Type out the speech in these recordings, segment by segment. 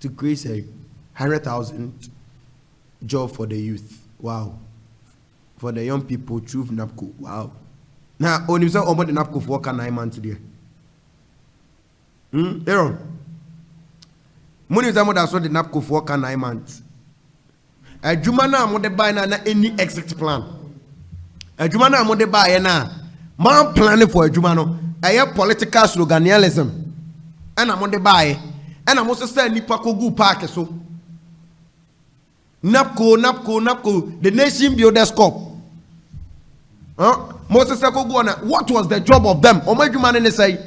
to create a 100,000 job for the youth. Wow. For the young people through NABCO. Wow. Now, when you say about the NABCO for work 9 months today. Aaron. Money is about the NABCO for work 9 months. A Jumana mo de buy na any exit plan. A Jumana mo de buy na man planning for a Jumano. A political sloganism. And I'm on the buy. And I'm also saying nipa ko gu park so. NABCO, the nation builders corp. Moses Sakogwana, what was the job of them? Omajuman in the say.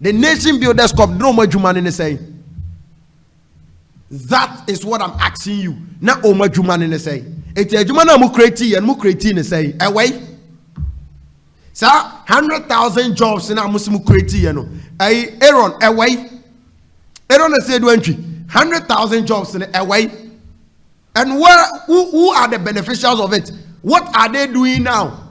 The nation builders corp, no Omajuman in the say. That is what I'm asking you. Not Omajuman in the say. It's a Jumana Mukreti and Mukreti in the say. Away. Sir, 100,000 jobs in our Muslim Mukreti, you know. Aaron, away. Aaron said 100,000 jobs in away. And who are the beneficiaries of it? What are they doing now?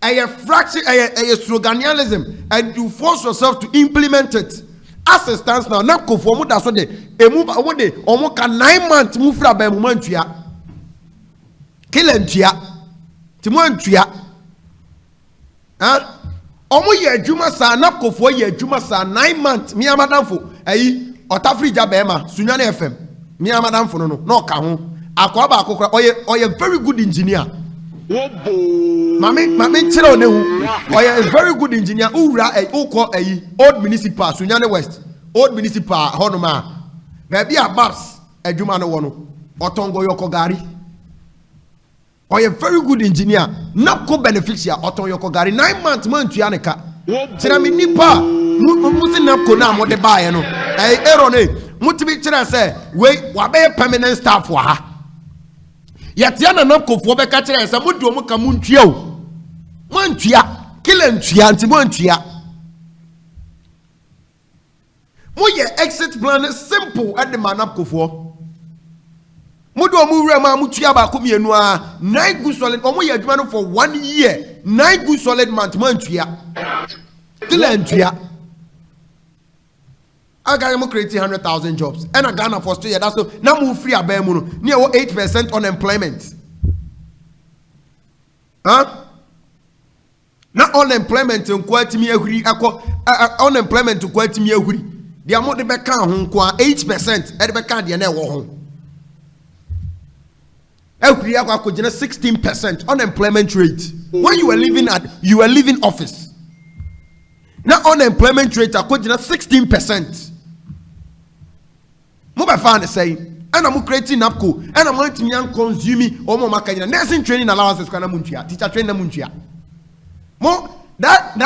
A fraction, a sloganism, and you force yourself to implement it. As it stands now, NABCO for mu that's what they move one day almost 9 months move from a moment to ya. Kilentia, Timontia. Huh? Omo ye juma sa NABCO for ye juma sa 9 months. Me amadam for Otafrija Bema, Sunyane FM. Me amadam for no kaho. Akwaba akokra oye very good engineer. Mami chiro ne hu. Oye a very good engineer. Ura old municipal Sunyane West. Old municipal honoma. Baby a babs ejuma no wono. Otongo yokogari. Oye very good engineer. NABCO beneficiary otongo yokogari 9 months man tuyaneka. Tira mi nipa musi NABCO na mo de bae no. Erone mutibi tira say we wabe permanent staff wa ha. Yatiana NABCO fo be ka tira say mudu omo ka muntua o. Muntua kila ntua anti muntua. Mo ye exit plan simple at the NABCO fo. Mudu omo wura ma mutua ba ko mienu a 9 good solid omo ye adwuma no for 1 year 9 good solid month muntua. Kila ntua. I got creating 100,000 jobs. And I Ghana for 2 years. That's so now move free a bemuno. Near 8% unemployment. Huh? Not unemployment in quality me agree. Unemployment to quality me agree. The amount the back home 8% at the back the never home. Every year 16% unemployment rate. When you were living office. Now unemployment rate are 16%. Mobile fan say, and I'm creating NABCO, and I'm going to consuming or more marketing. Nursing training allowances can munchia, teacher trainer munchia. More that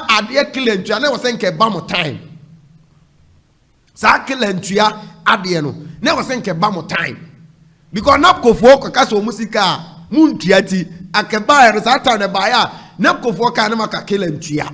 idea killing to I never think about time. Sakillen tria adieno. Never think about time. Because NABCO for Kaso Musica, Munchiati, Akabaya, Satan, the buyer, NABCO for Kanamaka killing tria.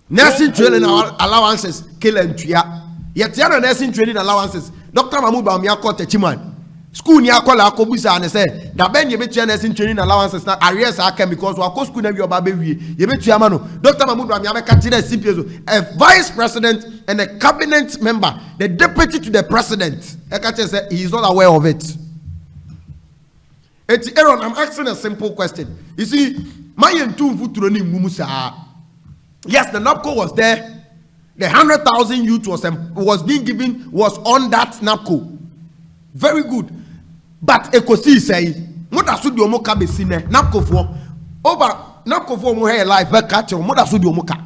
Nursing training allowances killing tria. Yet the other nursing training allowances. Dr. Mahmoud Bamiako Techiman. School Niakola Kobusa and say that Ben Yebet nursing training allowances now arrears are because we are school your baby. Yebet Yamano. Dr. Mahmoud Bamiaka CPS, a vice president and a cabinet member, the deputy to the president. Ekache said he is not aware of it. It's Aaron, I'm asking a simple question. You see, my two futuroni Mumusa. Yes, the NABCO was there. The 100,000 youth was being given was on that NABCO. Very good. But Ekosi say, "Moda sudi omoka besine NABCO for over NABCO for mo hair life back catch moda sudi omoka."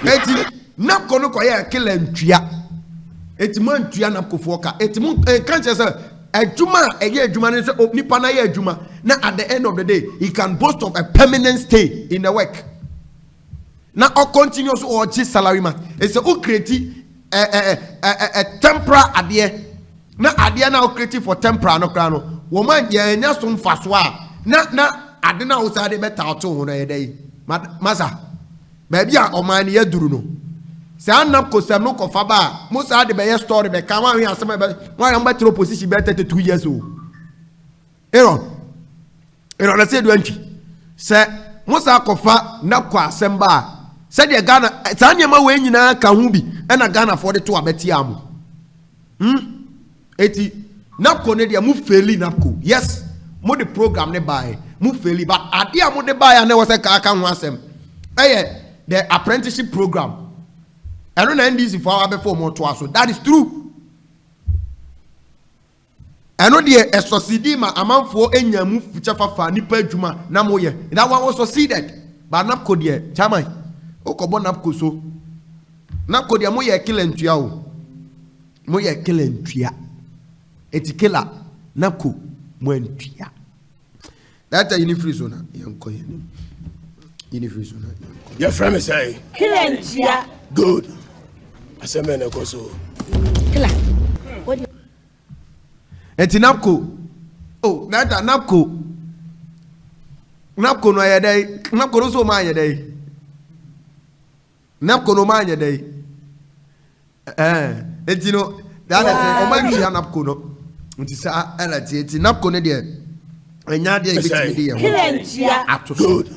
Eti NABCO no koye kill entria. Eti man entria NABCO for ka. Eti mo can't say ejuma ejuma ne say nipa na ye ejuma. Now at the end of the day, he can boast of a permanent stay in the work. Now all continuous or just salary man. It's a create a temporary idea. Now idea now creative for temporary no crano. Woman ye nya some faswa. Na adena usade beta to ho na day. Masa. Baby a oman ye duru no. Se NABCO sem no kofa ba. Mo sa de be story be kan wan asem be wan am betro position be 32 years old. Aaron let's say 20. Say mo sa kofa NABCO asem ba. Said the Ghana, Tanyama way in a Kahubi, ɛna Ghana for the two abeti amu eti NABCO ne dia mu faili NABCO yes mo the program ne buy mu faili but ade a mo de buy na was ka aka ho asem the apprenticeship program ɛno na NDC for our before mo to aso that is true ɛno de succeed ma amanfo enya mu future fafa nipa adwuma na mo ye that one was succeeded but NABCO de chairman okobo NABCO so NABCO de mo ye kilentua o mo ye kilentua etikela NABCO mo entua that a unifree zone yanko ye unifree zone your friend me say kilentua good aseme na koso kila what eti NABCO oh that NABCO no ye dey NABCO no so ma ye dey NABCO no ma ye dey eti no that o ma tia NABCO no nti sa ala ti eti NABCO ne de enya de ebetimi de ye kilentua good